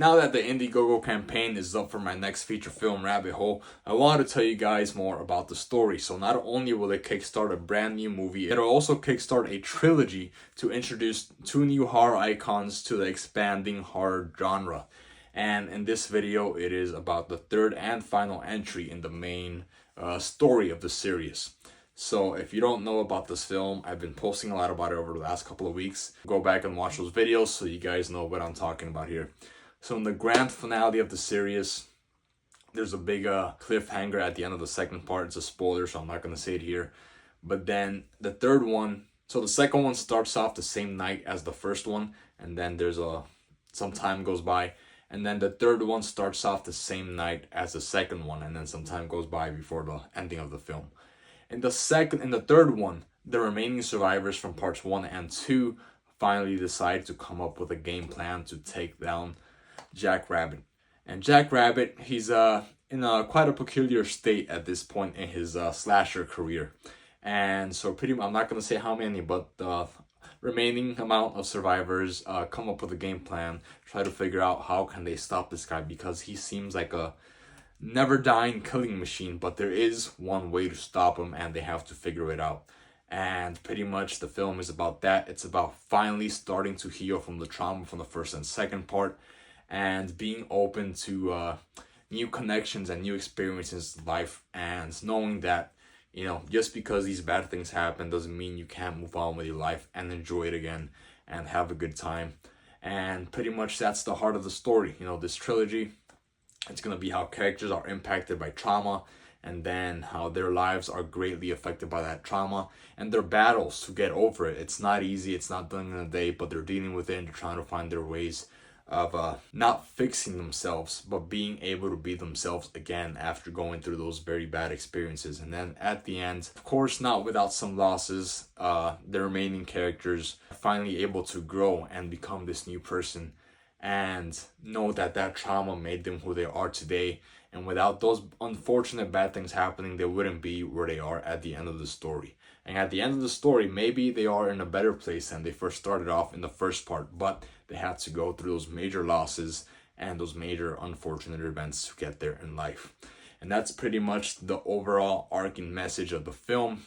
Now that the Indiegogo campaign is up for my next feature film, Rabbit Hole, I wanted to tell you guys more about the story. So not only will it kickstart a brand new movie, it'll also kickstart a trilogy to introduce 2 new horror icons to the expanding horror genre. And in this video, it is about the third and final entry in the main story of the series. So if you don't know about this film, I've been posting a lot about it over the last couple of weeks. Go back and watch those videos so you guys know what I'm talking about here. So in the grand finale of the series, there's a big cliffhanger at the end of the second part. It's a spoiler, so I'm not going to say it here. But then the third one, so the second one starts off the same night as the first one, and then some time goes by. And then the third one starts off the same night as the second one, and then some time goes by before the ending of the film. In the third one, the remaining survivors from parts 1 and 2 finally decide to come up with a game plan to take down Jack Rabbit. And Jack Rabbit, he's in quite a peculiar state at this point in his slasher career. And so I'm not going to say how many, but the remaining amount of survivors come up with a game plan, try to figure out how can they stop this guy, because he seems like a never dying killing machine, but there is one way to stop him and they have to figure it out. And pretty much the film is about that. It's about finally starting to heal from the trauma from the first and second part, and being open to new connections and new experiences in life, and knowing that, you know, just because these bad things happen doesn't mean you can't move on with your life and enjoy it again and have a good time. And pretty much that's the heart of the story. You know, this trilogy, it's going to be how characters are impacted by trauma, and then how their lives are greatly affected by that trauma, and their battles to get over it. It's not easy, it's not done in a day, but they're dealing with it and they're trying to find their ways of not fixing themselves, but being able to be themselves again after going through those very bad experiences. And then at the end, of course not without some losses, the remaining characters are finally able to grow and become this new person, and know that that trauma made them who they are today. And without those unfortunate bad things happening, they wouldn't be where they are at the end of the story. And at the end of the story, maybe they are in a better place than they first started off in the first part, but they had to go through those major losses and those major unfortunate events to get there in life. And that's pretty much the overall arcing message of the film.